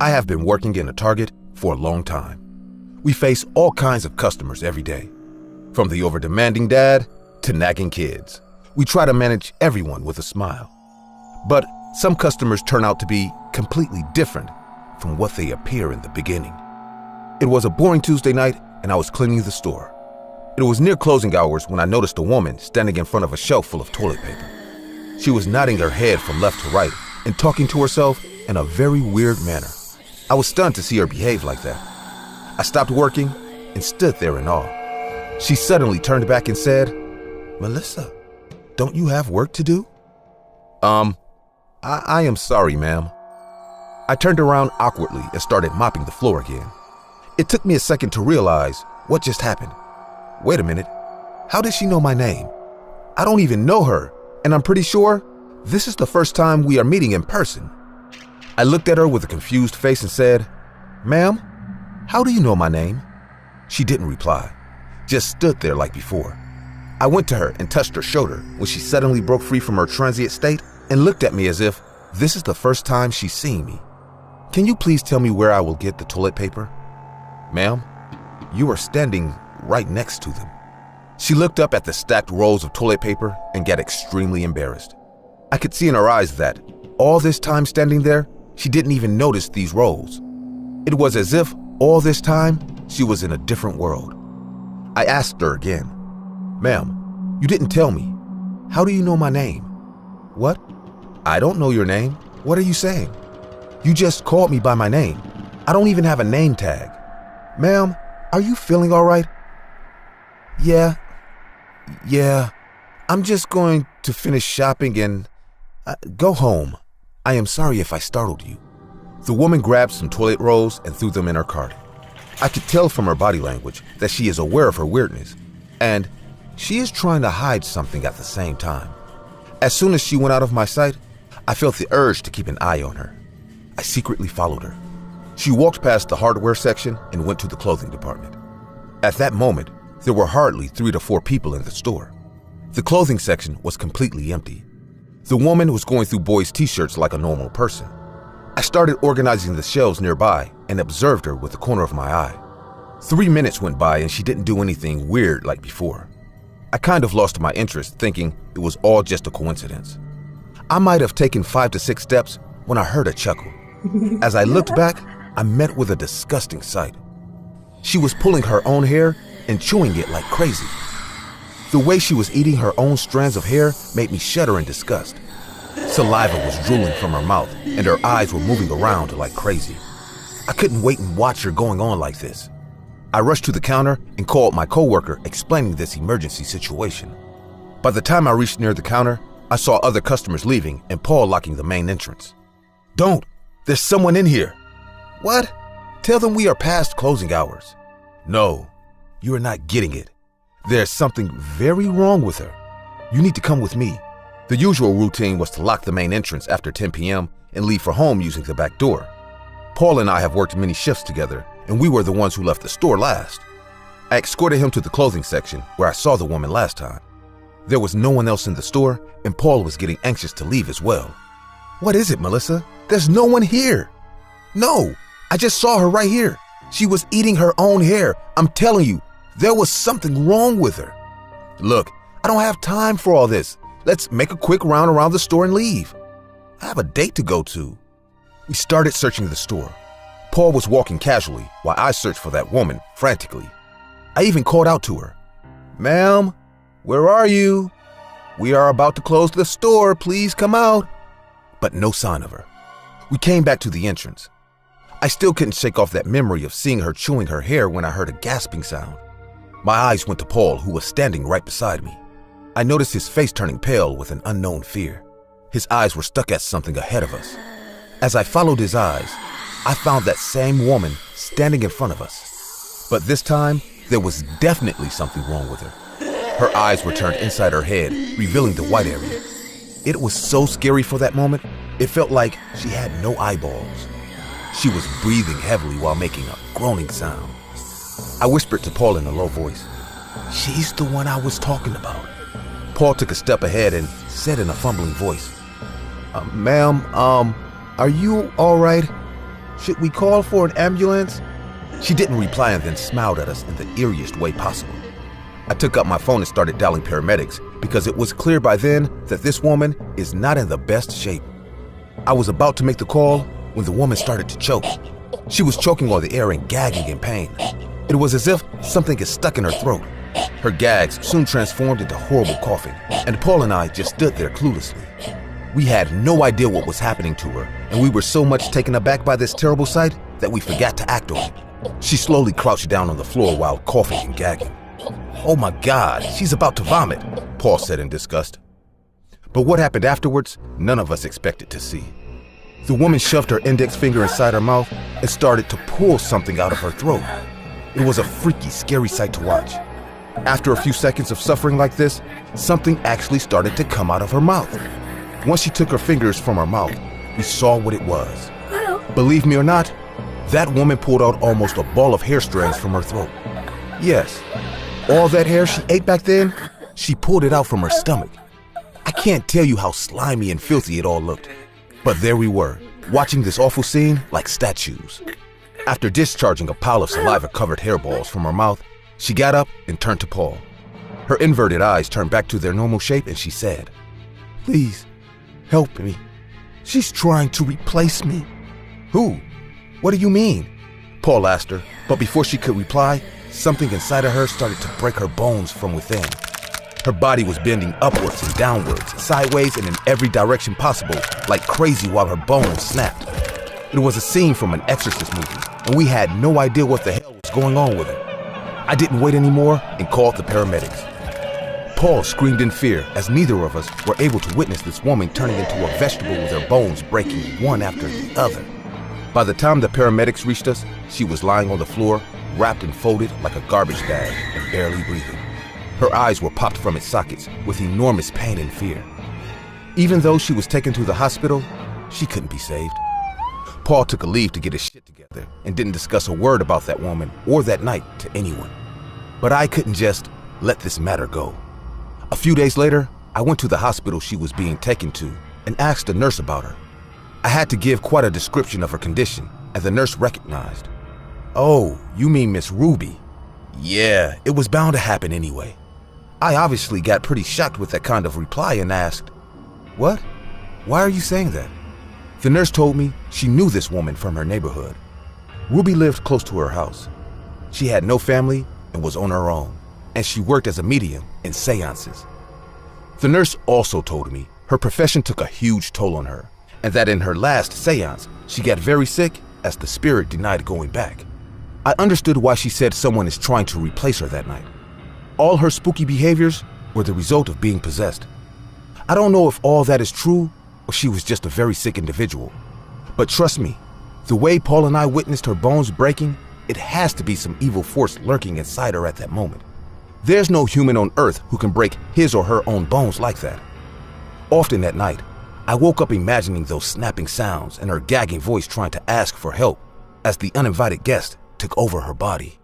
I have been working in a Target for a long time. We face all kinds of customers every day, from the over-demanding dad to nagging kids. We try to manage everyone with a smile. But some customers turn out to be completely different from what they appear in the beginning. It was a boring Tuesday night, and I was cleaning the store. It was near closing hours when I noticed a woman standing in front of a shelf full of toilet paper. She was nodding her head from left to right and talking to herself in a very weird manner. I was stunned to see her behave like that. I stopped working and stood there in awe. She suddenly turned back and said, "Melissa, don't you have work to do?" I am sorry, ma'am." I turned around awkwardly and started mopping the floor again. It took me a second to realize what just happened. Wait a minute, how did she know my name? I don't even know her, and I'm pretty sure this is the first time we are meeting in person. I looked at her with a confused face and said, "Ma'am, how do you know my name?" She didn't reply, just stood there like before. I went to her and touched her shoulder when she suddenly broke free from her transient state and looked at me as if this is the first time she's seen me. "Can you please tell me where I will get the toilet paper?" "Ma'am, you are standing right next to them." She looked up at the stacked rolls of toilet paper and got extremely embarrassed. I could see in her eyes that all this time standing there, she didn't even notice these rolls. It was as if all this time she was in a different world. I asked her again, "Ma'am, you didn't tell me. How do you know my name?" "What? I don't know your name. What are you saying? You just called me by my name. I don't even have a name tag." "Ma'am, are you feeling all right?" Yeah, I'm just going to finish shopping and go home. I am sorry if I startled you." The woman grabbed some toilet rolls and threw them in her cart. I could tell from her body language that she is aware of her weirdness, and she is trying to hide something at the same time. As soon as she went out of my sight, I felt the urge to keep an eye on her. I secretly followed her. She walked past the hardware section and went to the clothing department. At that moment, there were hardly 3 to 4 people in the store. The clothing section was completely empty. The woman was going through boys' t-shirts like a normal person. I started organizing the shelves nearby and observed her with the corner of my eye. 3 minutes went by and she didn't do anything weird like before. I kind of lost my interest, thinking it was all just a coincidence. I might have taken 5 to 6 steps when I heard a chuckle. As I looked back, I met with a disgusting sight. She was pulling her own hair and chewing it like crazy. The way she was eating her own strands of hair made me shudder in disgust. Saliva was drooling from her mouth and her eyes were moving around like crazy. I couldn't wait and watch her going on like this. I rushed to the counter and called my coworker explaining this emergency situation. By the time I reached near the counter, I saw other customers leaving and Paul locking the main entrance. "Don't! There's someone in here!" "What? Tell them we are past closing hours." "No, you are not getting it. There's something very wrong with her. You need to come with me." The usual routine was to lock the main entrance after 10 p.m. and leave for home using the back door. Paul and I have worked many shifts together, and we were the ones who left the store last. I escorted him to the clothing section where I saw the woman last time. There was no one else in the store, and Paul was getting anxious to leave as well. "What is it, Melissa? There's no one here." "No, I just saw her right here. She was eating her own hair. I'm telling you, there was something wrong with her." "Look, I don't have time for all this. Let's make a quick round around the store and leave. I have a date to go to." We started searching the store. Paul was walking casually while I searched for that woman frantically. I even called out to her. "Ma'am, where are you? We are about to close the store. Please come out." But no sign of her. We came back to the entrance. I still couldn't shake off that memory of seeing her chewing her hair when I heard a gasping sound. My eyes went to Paul, who was standing right beside me. I noticed his face turning pale with an unknown fear. His eyes were stuck at something ahead of us. As I followed his eyes, I found that same woman standing in front of us. But this time, there was definitely something wrong with her. Her eyes were turned inside her head, revealing the white area. It was so scary for that moment, it felt like she had no eyeballs. She was breathing heavily while making a groaning sound. I whispered to Paul in a low voice, "She's the one I was talking about." Paul took a step ahead and said in a fumbling voice, Ma'am, are you all right?" Should we call for an ambulance? She didn't reply and then smiled at us in the eeriest way possible. I took up my phone and started dialing paramedics because it was clear by then that this woman is not in the best shape. I was about to make the call when the woman started to choke. She was choking on the air and gagging in pain. It was as if something is stuck in her throat. Her gags soon transformed into horrible coughing, and Paul and I just stood there cluelessly. We had no idea what was happening to her, and we were so much taken aback by this terrible sight that we forgot to act on it. She slowly crouched down on the floor while coughing and gagging. "Oh my God, she's about to vomit," Paul said in disgust. But what happened afterwards, none of us expected to see. The woman shoved her index finger inside her mouth and started to pull something out of her throat. It was a freaky, scary sight to watch. After a few seconds of suffering like this, something actually started to come out of her mouth. Once she took her fingers from her mouth, we saw what it was. Believe me or not, that woman pulled out almost a ball of hair strands from her throat. Yes, all that hair she ate back then, she pulled it out from her stomach. I can't tell you how slimy and filthy it all looked. But there we were, watching this awful scene like statues. After discharging a pile of saliva-covered hairballs from her mouth, she got up and turned to Paul. Her inverted eyes turned back to their normal shape and she said, "Please, help me. She's trying to replace me." "Who? What do you mean?" Paul asked her, but before she could reply, something inside of her started to break her bones from within. Her body was bending upwards and downwards, sideways and in every direction possible, like crazy while her bones snapped. It was a scene from an Exorcist movie, and we had no idea what the hell was going on with her. I didn't wait anymore and called the paramedics. Paul screamed in fear as neither of us were able to witness this woman turning into a vegetable with her bones breaking one after the other. By the time the paramedics reached us, she was lying on the floor, wrapped and folded like a garbage bag and barely breathing. Her eyes were popped from its sockets with enormous pain and fear. Even though she was taken to the hospital, she couldn't be saved. Paul took a leave to get his shit together and didn't discuss a word about that woman or that night to anyone. But I couldn't just let this matter go. A few days later, I went to the hospital she was being taken to and asked the nurse about her. I had to give quite a description of her condition, and the nurse recognized. "Oh, you mean Miss Ruby?" Yeah, it was bound to happen anyway. I obviously got pretty shocked with that kind of reply and asked, "What? Why are you saying that?" The nurse told me she knew this woman from her neighborhood. Ruby lived close to her house. She had no family and was on her own, and she worked as a medium in seances. The nurse also told me her profession took a huge toll on her, and that in her last seance, she got very sick as the spirit denied going back. I understood why she said someone is trying to replace her that night. All her spooky behaviors were the result of being possessed. I don't know if all that is true or she was just a very sick individual. But trust me, the way Paul and I witnessed her bones breaking, it has to be some evil force lurking inside her at that moment. There's no human on earth who can break his or her own bones like that. Often at night, I woke up imagining those snapping sounds and her gagging voice trying to ask for help as the uninvited guest took over her body.